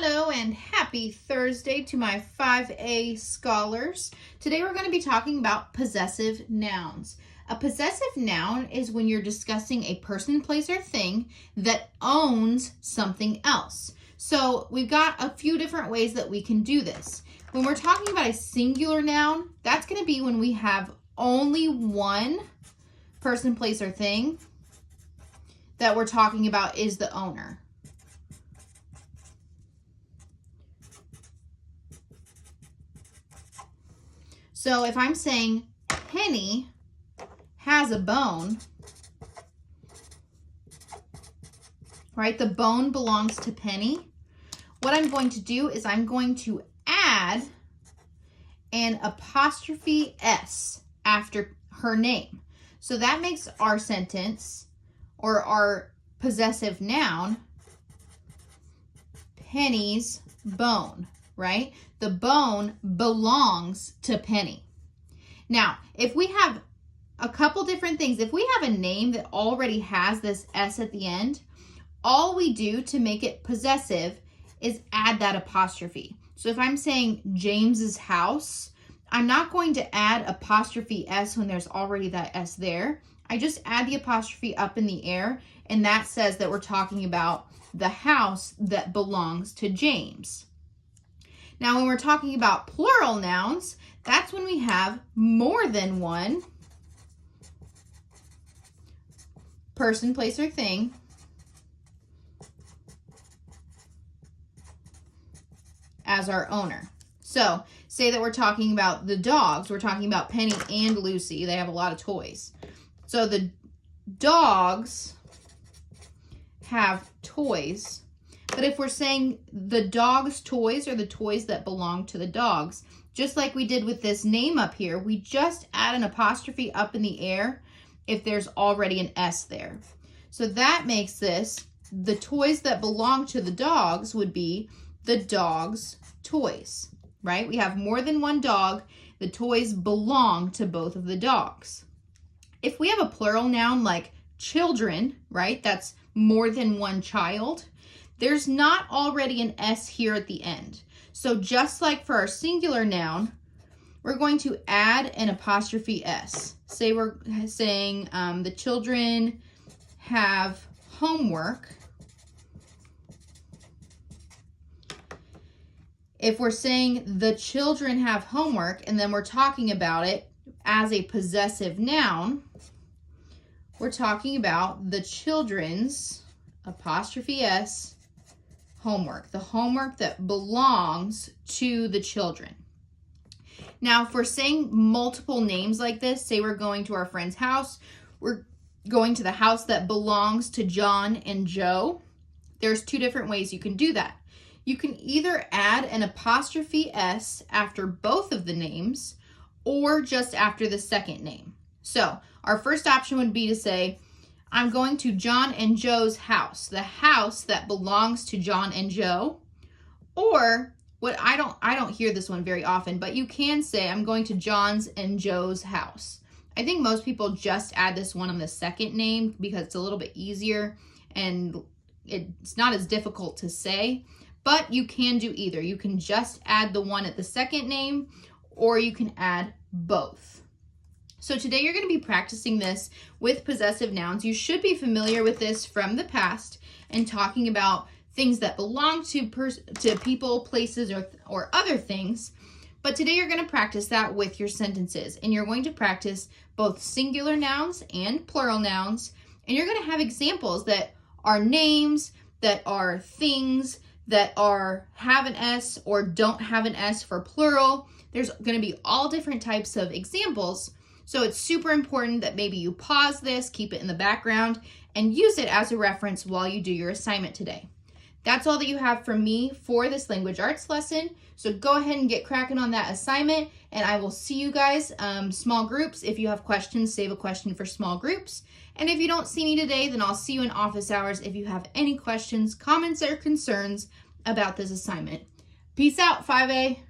Hello and happy Thursday to my 5A scholars. Today we're going to be talking about possessive nouns. A possessive noun is when you're discussing a person, place, or thing that owns something else. So we've got a few different ways that we can do this. When we're talking about a singular noun, that's going to be when we have only one person, place, or thing that we're talking about is the owner. So if I'm saying Penny has a bone, right? The bone belongs to Penny. What I'm going to do is I'm going to add an apostrophe S after her name. So that makes our sentence or our possessive noun Penny's bone, right? The bone belongs to Penny. Now, if we have a couple different things, if we have a name that already has this S at the end, all we do to make it possessive is add that apostrophe. So if I'm saying James's house, I'm not going to add apostrophe S when there's already that S there. I just add the apostrophe up in the air, and that says that we're talking about the house that belongs to James. Now, when we're talking about plural nouns, that's when we have more than one person, place, or thing as our owner. So, say that we're talking about the dogs. We're talking about Penny and Lucy. They have a lot of toys. So, the dogs have toys. But if we're saying the dog's toys or the toys that belong to the dogs, just like we did with this name up here, we just add an apostrophe up in the air if there's already an S there. So that makes this, the toys that belong to the dogs would be the dog's toys, right? We have more than one dog. The toys belong to both of the dogs. If we have a plural noun like children, right? That's more than one child. There's not already an S here at the end. So just like for our singular noun, we're going to add an apostrophe S. Say we're saying the children have homework. If we're saying the children have homework and then we're talking about it as a possessive noun, we're talking about the children's apostrophe S homework, the homework that belongs to the children. Now, if we're saying multiple names like this, say we're going to our friend's house, we're going to the house that belongs to John and Joe, there's two different ways you can do that. You can either add an apostrophe S after both of the names or just after the second name. So our first option would be to say, I'm going to John and Joe's house, the house that belongs to John and Joe. Or what I don't hear this one very often, but you can say I'm going to John's and Joe's house. I think most people just add this one on the second name because it's a little bit easier and it's not as difficult to say, but you can do either. You can just add the one at the second name or you can add both. So today you're going to be practicing this with possessive nouns. You should be familiar with this from the past and talking about things that belong to people, places, or other things. But today you're going to practice that with your sentences. And you're going to practice both singular nouns and plural nouns. And you're going to have examples that are names, that are things, that have an S or don't have an S for plural. There's going to be all different types of examples. So it's super important that maybe you pause this, keep it in the background, and use it as a reference while you do your assignment today. That's all that you have from me for this language arts lesson. So go ahead and get cracking on that assignment, and I will see you guys, small groups. If you have questions, save a question for small groups. And if you don't see me today, then I'll see you in office hours if you have any questions, comments, or concerns about this assignment. Peace out, 5A.